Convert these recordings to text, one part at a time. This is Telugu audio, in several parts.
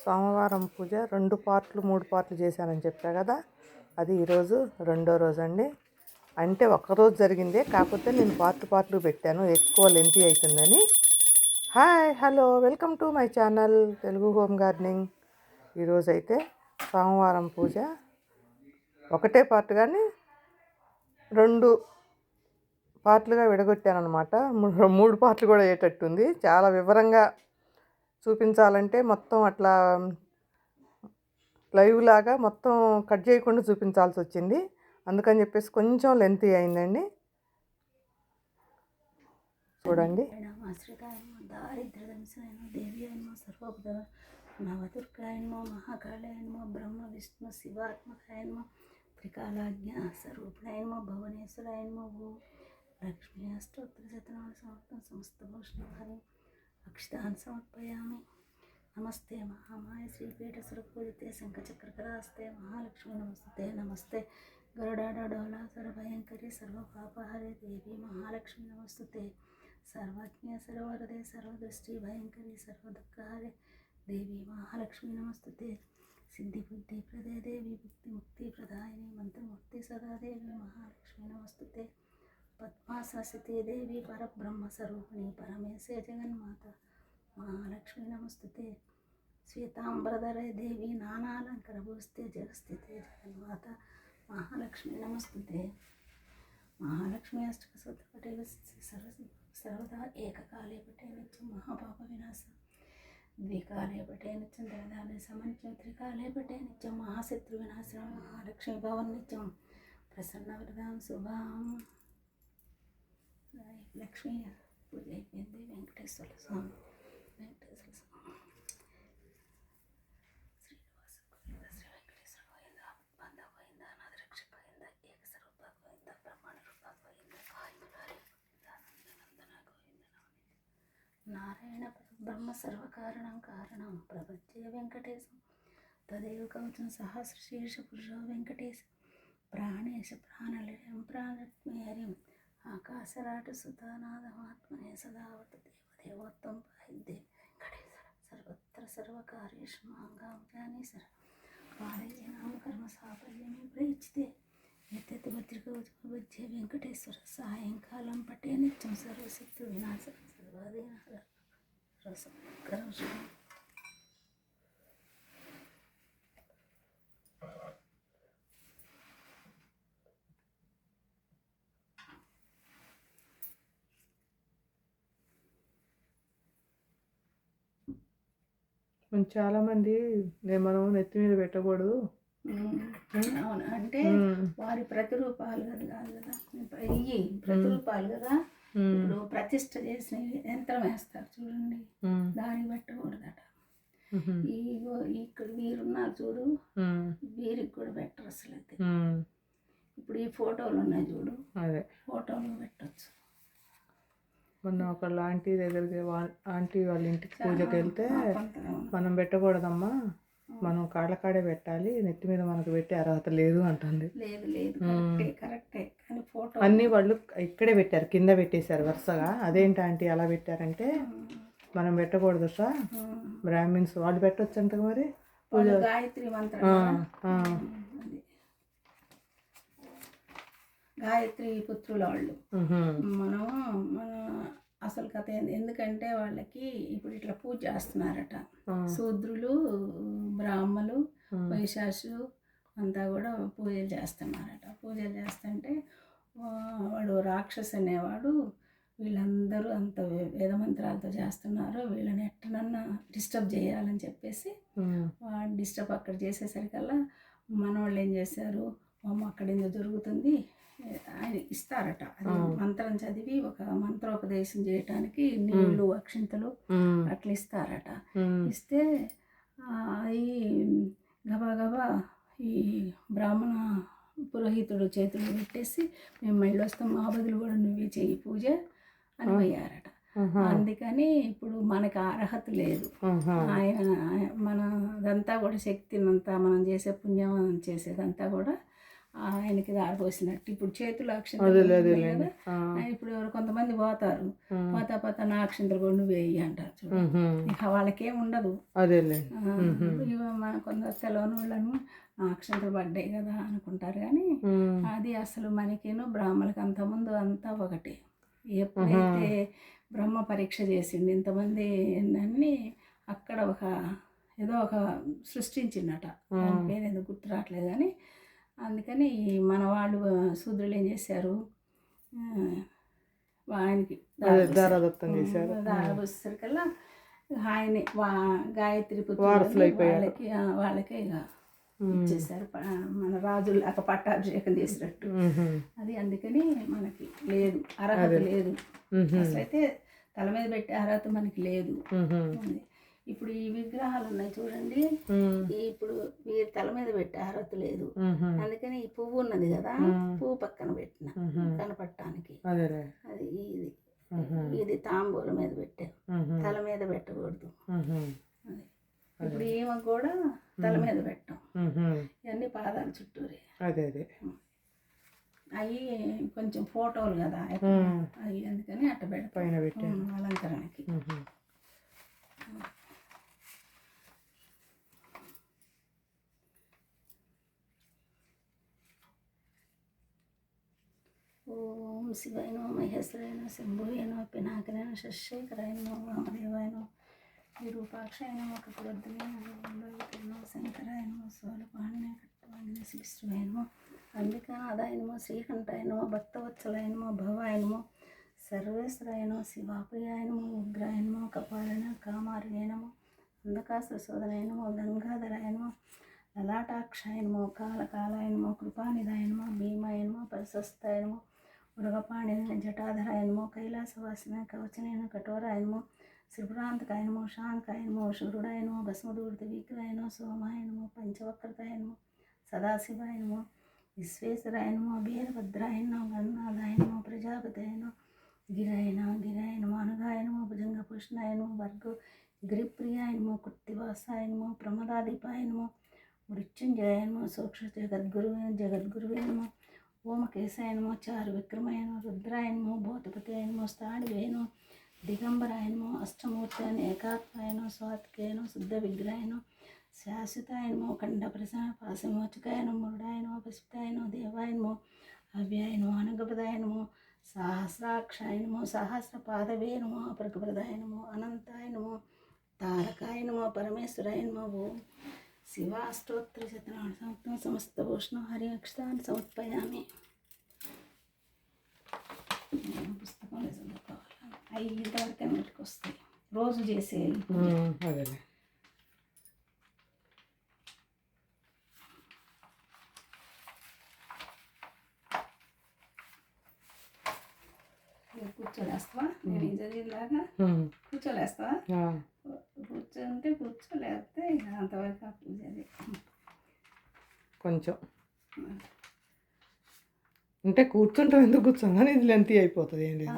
సోమవారం పూజ 2 పార్ట్లు 3 పార్ట్లు చేశానని చెప్పా కదా, అది ఈరోజు రెండో రోజు అండి. అంటే ఒక్కరోజు జరిగిందే, కాకపోతే నేను పార్ట్లు పెట్టాను, ఎక్కువ లెంతీ అవుతుందని. Hi, hello, welcome to my channel Telugu home gardening. ఈరోజైతే సోమవారం పూజ ఒకటే పార్ట్ కానీ 2 పార్ట్లుగా విడగొట్టాను అనమాట. 3 పార్ట్లు కూడా అయ్యేటట్టుంది. చాలా వివరంగా చూపించాలంటే మొత్తం అట్లా లైవ్ లాగా మొత్తం కట్ చేయకుండా చూపించాల్సి వచ్చింది. అందుకని చెప్పేసి కొంచెం లెంతీ అయిందండి. చూడండి. నవదుర్గాయన్మో మహాకాళాయన్మో బ్రహ్మ విష్ణు శివాత్మకాయన్మో త్రికాలాజ్ఞ స్వరూపిణాయన్మో భువనేశ్వరాయన్మో ఓం లక్ష్మీ అష్టోత్తర శతనామ సమర్థం సమస్త భూషణాన్ని అక్షతాన్ని సమర్పయామి. నమస్తే మహామాయ శ్రీపీఠ సురపూజితే శంఖచక్రకరాస్తే మహాలక్ష్మి నమస్తే. నమస్తే గరుడాడోళాసుర భయంకరి సర్వపాపహరే దేవి మహాలక్ష్మి నమస్తే. సర్వజ్ఞ సర్వరదే సర్వదృష్టి భయంకరి సర్వదుఃఖహరే దేవి మహాలక్ష్మి నమస్తే. సిద్ధి బుద్ధి ప్రదే దేవి భుక్తి ముక్తి ప్రదాయిని మంత్రమూర్తి సదాదేవి మహాలక్ష్మి నమస్తే. పద్మాసనసితే దేవి పరబ్రహ్మ స్వరూపిణి పరమేశే జగన్మాత మహాలక్ష్మి నమస్తే. శ్వేతాంబరధరే దేవి నానాలంకర భూస్తే జగస్థితే జగన్మాత మహాలక్ష్మి నమస్తే. మహాలక్ష్మి అష్టక సూత్రపటే సర్వదా ఏకకాలే పటే నిత్యం మహాపాప వినాశ ద్వికాలే పటే నిత్యం ధనధాన్య సమంత్యం త్రికాలే పటే నిత్యం మహాశత్రు వినాశనం మహాలక్ష్మి భవన్ నిత్యం ప్రసన్న వరదాం శుభాం. లక్ష్మీ పూజ అయిపోయింది. వెంకటేశ్వర స్వామి శ్రీనివాస గోవింద శ్రీ వెంకటేశ్వర గోవింద బంధ గోవింద నాదరక్ష గోవింద ఏకస్వరూప గోవింద బ్రహ్మాండ రూప గోవింద నందన గోవింద నారాయణ బ్రహ్మ సర్వకారణం కారణం ప్రపంచే వెంకటేశం తదేవ కవచం సహస్రశీర్ష పురుషో వెంకటేశ ప్రాణేశ ప్రాణలయం ప్రాణత్మేహరిం ఆకాశరాట సుతానాదమాత్మనే సదావత దేవదేవోత్తం పాహిద్దే వెంకటేశ్వర సర్వత్ర సర్వకార్యేషు మాంగాం జ్ఞానేశ్వర పాదయనామ కర్మ సాఫల్యమే ప్రయుజ్యతే ఎత్తెత్తి భద్రికవచే వెంకటేశ్వర సాయంకాలం పటే నిత్యం సర్వశక్తి వినాశ సర్వాధీన రసం కరోషం. చాలామంది మనం నెత్తి మీద పెట్టకూడదు. అవును, అంటే వారి ప్రతిరూపాలు కాదు కదా, ఇవి ప్రతిరూపాలు కదా. ఇప్పుడు ప్రతిష్ట చేసిన యంత్రం వేస్తారు చూడండి, దానికి పెట్టకూడదట. ఇక్కడ వీరున్నారు చూడు, వీరికి కూడా పెట్టరు అసలు. అయితే ఇప్పుడు ఈ ఫోటోలు ఉన్నాయి చూడు, అదే ఫోటోలు పెట్టచ్చు. మొన్న ఒకళ్ళ ఆంటీ దగ్గరికి ఆంటీ వాళ్ళ ఇంటికి పూజకి వెళ్తే, మనం పెట్టకూడదమ్మా, మనం కాళ్ళకాడే పెట్టాలి, నెత్తి మీద మనకు పెట్టే అర్హత లేదు అంటుంది. కరెక్టే, కానీ ఫోటో అన్నీ వాళ్ళు ఇక్కడే పెట్టారు, కింద పెట్టేశారు వరుసగా. అదేంటి ఆంటీ అలా పెట్టారంటే, మనం పెట్టకూడదు సార్, బ్రాహ్మిన్స్ వాళ్ళు పెట్టొచ్చు అంట మరి పూజ. గాయత్రి మంత్రం, గాయత్రి పుత్రుల వాళ్ళు. మన అసలు కథ ఎందుకంటే వాళ్ళకి ఇప్పుడు ఇట్లా పూజ చేస్తున్నారట. శూద్రులు, బ్రాహ్మలు, వైశాసు అంతా కూడా పూజలు చేస్తున్నారట. పూజలు చేస్తుంటే వాడు రాక్షసు అనేవాడు, వీళ్ళందరూ అంత వేదమంత్రాలతో చేస్తున్నారు, వీళ్ళని ఎట్టనన్నా డిస్టర్బ్ చేయాలని చెప్పేసి వాడు డిస్టర్బ్ అక్కడ చేసేసరికల్లా మనవాళ్ళు ఏం చేశారు, అక్కడ ఎందుకు జరుగుతుంది ఆయన ఇస్తారట. అది మంత్రం చదివి ఒక మంత్రోపదేశం చేయటానికి నీళ్ళు అక్షింతలు అట్లా ఇస్తారట. ఇస్తే అవి గబా ఈ బ్రాహ్మణ పురోహితుడు చేతులు పెట్టేసి, మేము మళ్ళీ వస్తాం, మా బదులు కూడా నువ్వే చెయ్యి పూజ అని పోయారట. అందుకని ఇప్పుడు మనకు అర్హత లేదు. మన అదంతా కూడా శక్తినంతా మనం చేసే పుణ్యం చేసేదంతా కూడా ఆయనకి దారిపోసినట్టు. ఇప్పుడు చేతులు అక్షంతలు ఉన్నాయి కదా, ఇప్పుడు ఎవరు కొంతమంది పోతారు, పోతా నా అక్షంతలు కూడా నువ్వు వేయి అంటారు చూడు. ఇక వాళ్ళకేం ఉండదు. మన కొందరు తెలవని వాళ్ళను అక్షంతలు పడ్డాయి కదా అనుకుంటారు, కానీ అది అసలు మనకేనో బ్రాహ్మణులకి అంతకుముందు అంతా ఒకటి. ఎప్పుడైతే బ్రహ్మ పరీక్ష చేసిండు ఇంతమంది అన్ని, అక్కడ ఏదో ఒక సృష్టించిందట, దాని పేరు ఏదో గుర్తు రావట్లేదు, కానీ అందుకని మన వాళ్ళు శూద్రులు ఏం చేశారు, ఆయనకి దారబోసేసరికల్లా ఆయనే గాయత్రి పుత్రులు వాళ్ళకే ఇక ఇచ్చేసారు, మన రాజులు అక్కడ పట్టాభిషేకం చేసినట్టు. అది అందుకని మనకి లేదు, అర్హత లేదు. అసలైతే తల మీద పెట్టే అర్హత మనకి లేదు. ఇప్పుడు ఈ విగ్రహాలు ఉన్నాయి చూడండి, ఇప్పుడు వీరి తల మీద పెట్టే అర్హత లేదు. అందుకని ఈ పువ్వు ఉన్నది కదా, పువ్వు పక్కన పెట్టిన కనపడటానికి. అది ఇది తాంబూల మీద పెట్టారు, తల మీద పెట్టకూడదు. ఇప్పుడు ఈమె కూడా తల మీద పెట్టాం, ఇవన్నీ పాదాల చుట్టూరే. అవి కొంచెం ఫోటోలు కదా అవి, అందుకని అట్ట పెడతాం అలంకరణకి. ఓం శివాయ నమో, మహేశ్వరాయ నమో, శంభువే నమో, పినాకరాయ నమో, శశేఖరాయ నమో, వామదేవాయ నమో, విరూపాక్షాయ నమో, కపిలద్దునే నమో, శంకరాయ నమో, సోలపాణినే కట్టువాణినే శ్రీష్ఠువాయ నమో, అంబికానాథాయ నమో, శ్రీకంఠాయ నమో, భక్తవత్సలాయ నమో, భవాయ నమో, సర్వేశ్వరాయ నమో, శివాపయాయ నమో, ఉగ్రాయ నమో, కపాలన కామార్య నమో, అంధకాసురశోధనాయ నమో, గంగాధరాయ నమో, లలాటాక్షాయ నమో, కాలకాలాయ నమో, కృపానిధాయ నమో, భీమాయ నమో, పరిశస్తాయ నమో, మృగపాణిన జటాధరాయ నమో, కైలాసవాసిన కవచనైన కఠోరాయ నమో, శ్రీపురాంతకాయ నమో, శాంకాయ నమో, శూరుడాయ నమో, భస్మదూర్తి విక్రాయ నమో, సోమాయ నమో, పంచవక్రతాయ నమో, సదాశివాయ నమో, విశ్వేశ్వరాయ నమో, వీరభద్రాయ నమో, గణనాథాయ నమో, ప్రజాపతయ నమో, గిరాయ నమో, అనుగాయ నమో, భుజంగభూషణాయ నమో, వర్గో గిరిప్రియాయ నమో, కుర్తివాసాయ నమో, ప్రమదాదీపాయ నమో, మృత్యుంజయ నమో, సూక్ష్మ జగద్గురువే నమో, ఓమకేశాయ నమో, చారు విక్రమాయ నమో, రుద్రాయ నమో, భూతపతయ నమో, స్థాణివే నమో, దిగంబరాయ నమో, అష్టమూర్తి ఏకాత్మాయ నమో, స్వాతికే నమో, శుద్ధ విగ్రహాయ నమో, శాశ్వతాయ నమో, ఖండ ప్రసన్న పాశమోచకాయ నమో, మురుడాయ నమో, పసిపితాయ నమో, దేవాయ నమో, అవ్యాయ నమో, అనుగపదాయ నమో, సహస్రాక్షాయ నమో, సహస్రపాదవే నమో, అపరకప్రదాయ నమో, అనంతాయ నమో, తారకాయ నమో, పరమేశ్వరాయ నమో. ఓం శివాష్టోత్తర శతనామ సంవత్సరం సమస్త భూషణం హరి అక్షతాన్ని సమర్పయామి. పుస్తకంలో చదువుకోవాలి, అవి ఇంతవరకు అన్నిటికి వస్తాయి, రోజు చేసే. కూర్చోలేస్తావా, నేను ఏం చదివిలాగా కూర్చోలేస్తావా? కూర్చోంటే కూర్చోలేకపోతే అంతవరకు ఆ పూజ అది కొంచెం అంటే కూర్చుంటాం, ఎందుకు కూర్చోం, కానీ ఇది లెంతీ అయిపోతుంది. ఏం లేదు,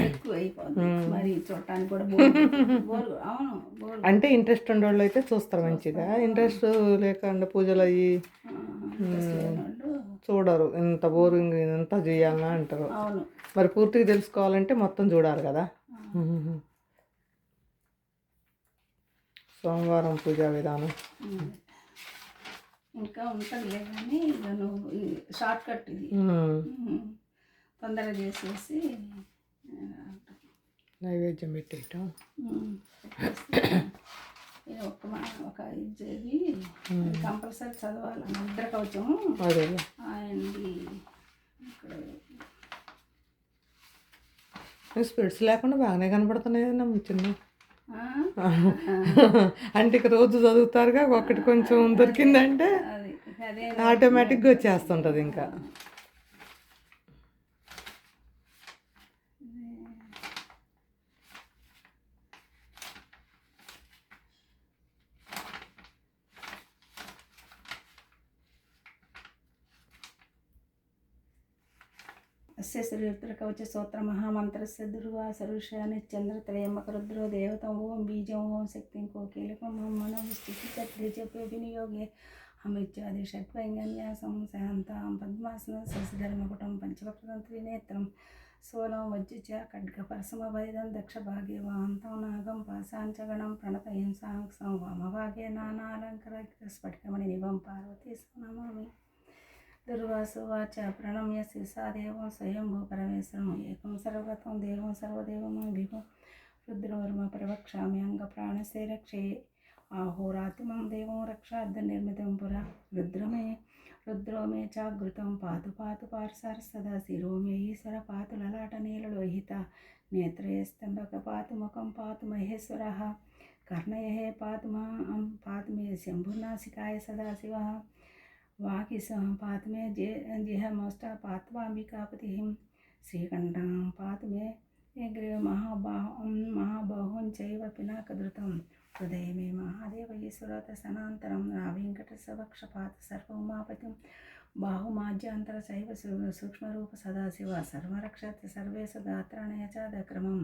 ఎక్కువ అయిపోతుంది మరి, చూడటానికి కూడా బోరు. అవును, బోరు అంటే ఇంట్రెస్ట్ ఉండేవాళ్ళు అయితే చూస్తారు మంచిగా, ఇంట్రెస్ట్ లేకుండా పూజలు అయ్యి చూడరు, ఇంత బోరింగ్ ఇంత చేయాలన్నా అంటారు. అవును, మరి పూర్తిగా తెలుసుకోవాలంటే మొత్తం చూడాలి కదా. సోమవారం పూజా విధానం ఇంకా ఉంటుంది కానీ నువ్వు షార్ట్ కట్ ఇది, తొందరగా చేసేసి నైవేద్యం పెట్టేయటం. ఒక ఇది కంపల్సరీ చదవాలి, నిద్ర కవచం ఆయనది. స్పిరిట్స్ లేకుండా బాగానే కనపడుతున్నాయి కదా చిన్న, అంటే ఇక రోజు చదువుతారుగా, ఒకటి కొంచెం దొరికిందంటే ఆటోమేటిక్గా వచ్చేస్తుంటుంది. ఇంకా అస్య శ్రీరుద్రకవచ స్తోత్ర మహామంత్రస్య దుర్వాసరుష నిశ్చంద్రత్రయమకరుద్రో దేవతం ఓం బీజం ఓం శక్తిం కోకీలకం ఓం మనోవిష్టికి వినియోగే అమిత్యాది షట్వైంగన్యాసం శాంతాం పద్మాసనం శశిధర్మకుటం పంచవక్రం త్రినేత్రం సోలం వజ్జిచ ఖడ్గపరసమభైదం దక్షభాగే వాంతం నాగం పాశాంచగణం ప్రణతయం సాంసం వామభాగే నానాలంకర స్ఫటికమణి నిభం పార్వతీ నమామి. దుర్వాసువాచ ప్రణమ్య శిరసాదేవం స్వయంభూ పరమేశ్వరం ఏకం సర్వగతం దేవం సర్వదేవమభిభం రుద్రవర్మ ప్రవక్ష్యామి అంగప్రాణస్తే రక్షే ఆహోరాతిమం దేవం రక్షార్థనిర్మితం పురా రుద్రో మే చాగృతం పాతు పాతు పార్సార్ సదా శిరో మే ఈశ్వర పాతు లలాట నీలలోహిత నేత్రయ స్తంభక పాతు ముఖం పాతు మహేశ్వర కర్ణయ పాతు మే శంభుర్నాసికాయ సదాశివ వాకిస పాతు మే జిహమోష్ట పాత్వాంబికాపతి శ్రీకంఠం పాతు మే మహాబాహుం చైవ పినాకధృతం హృదయ మే మహాదేవ ఈశ్వరత సనాంతరం నా వెంకటసవక్షపాత సర్వోమాపతిం బాహుమాజ్యాంతర చైవ సూక్ష్మరూప సదాశివ సర్వరక్షత సర్వేశ గాత్రాణయ చ దక్రమం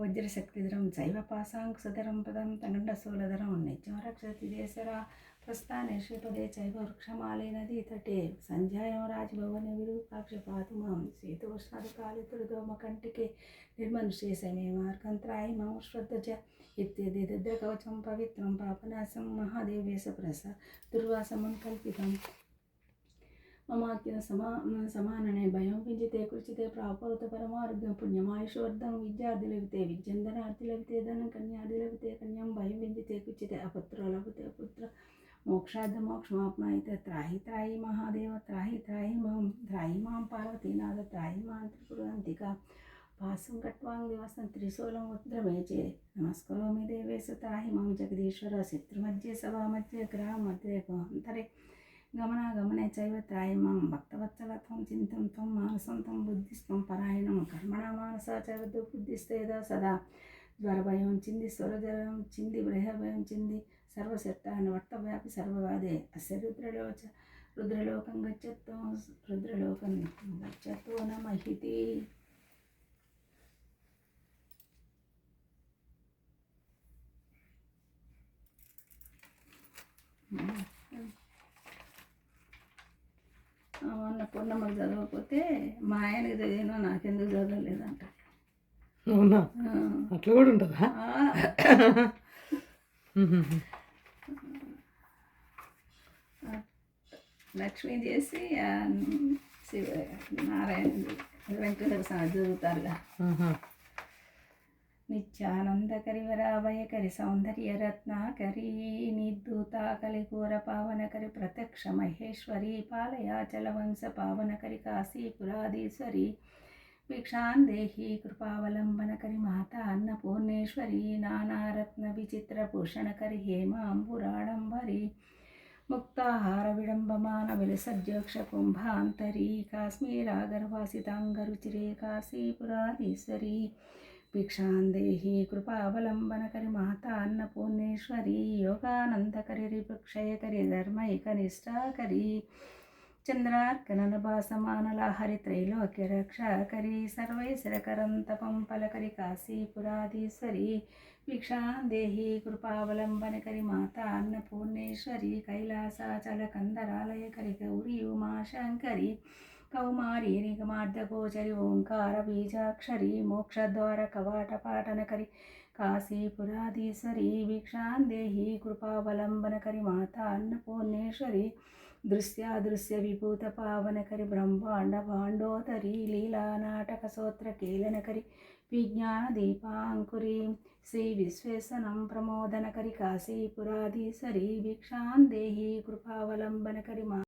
వజ్రశక్తిధరం చైవ పాశాంకుశధరం పదం తండశూలధరం నిత్యం రక్షతి దేశర ప్రస్థానే శ్రీపదే చైవ వృక్షమాలే నదీ తటే సంధ్యాయం రాజభవన విరూపాక్ష పాతు మాం శీతోష్ణాదికాలితుర్దోమకంటికే నిర్మనుష్యేసమే మార్గంత్రాయి మాం శ్రద్ధ ఇత్యది దద్రకవచం పవిత్రం పాపనాశం మహాదేవేశ ప్రస దుర్వాసమం కల్పితం మమాఖ్య సమాననే భయం వింజితే కృచితే ప్రాపౌత పరమార్గం పుణ్యమాయుషోర్ధం విద్యార్థి లభితే విద్యంధనార్థి లభితే ధనం కన్యాది లభితే కన్యాం భయం వింజితే కృచితే అపుత్ర లభితే పుత్ర మోక్షార్థ మోక్షమాప్నాయితే త్రాహి మహాదేవ త్రాహి మాం పార్వతీనాథ త్రాహి మాం త్రిపురాంతిక పాసం కట్వాంగ్ దివసం త్రిశూలం ఉద్రమేచే నమస్కరోమి దేవేశ త్రాహి మాం జగదీశ్వర శత్రుమధ్యే సభామధ్యే గ్రహమధ్యే అంతరే గమనే చైవ త్రాయి మాం భక్తవత్సల త్వం చింతం త్వం మానసం త్వం బుద్ధిస్త్వం పరాయణం కర్మణ మానసా చైవ బుద్ధిస్తేద సదా జ్వరభయం చింది స్వరజరం చింది బృహభయం చింది సర్వశక్తాన్ని వర్తవ్యాపి సర్వవాదే అస్య రుద్రలోకం గచ్చతో నమహితి. మొన్న పొన్నమ్మకి చదవకపోతే మా ఆయనకి చదివినా నాకెందుకు చదవలేదంట. అవునా? అట్లా కూడా ఉంటుందా? లక్ష్మీ చేసి నారాయణ వెంకటేశ్వర స్వామి చదువుతారుగా. నిత్యానందకరి వరాభయకరి సౌందర్య రత్నాకరి నిర్ధూత కలికూర పావనకరి ప్రత్యక్ష మహేశ్వరి పాలయాచల వంశ పావనకరి కాశీపురాధీశ్వరి భిక్షాందేహి కృపావలంబనకరి మాత అన్నపూర్ణేశ్వరి నానారత్న విచిత్ర భూషణకరి హేమాంబురాడంబరి ముక్తాహార విడంబమాన విలసజ్జోక్ష కుంభాంతరి కాశ్మీరాగర్వాసితాంగరుచిరే కాశీపురాధీశ్వరి భిక్షాందేహి కృపావలంబనకరి మాత అన్నపూర్ణేశ్వరి యోగానందకరి రిపుక్షయకరి ధర్మైక నిష్ఠాకరి చంద్రార్కనభాసమానలహరి త్రైలోక్య రక్షాకరి సర్వైశ్వరకరం తపం ఫలకరి కాశీపురాధీశ్వరి భిక్షాందేహి కృపావలంబనకరి మాత అన్నపూర్ణేశ్వరి కైలాసాచల కందరాలయకరి గౌరీ ఉమాశంకరి కౌమారి నిగమార్ధగోచరి ఓంకార బీజాక్షరి మోక్షద్వార కవాట పాటనకరి కాశీపురాధీశ్వరి భిక్షాందేహి కృపావలంబనకరి మాత అన్నపూర్ణేశ్వరి దృశ్యాదృశ్య విభూత పావనకరి బ్రహ్మాండ భాండోదరి లీలా నాటక సోత్ర కేళనకరి విజ్ఞాన దీపాంకురి శ్రీ విశ్వేశనం ప్రమోదనకరి కాశీపురాధీశ్వరి భిక్షాందేహి కృపావలంబనకరి మా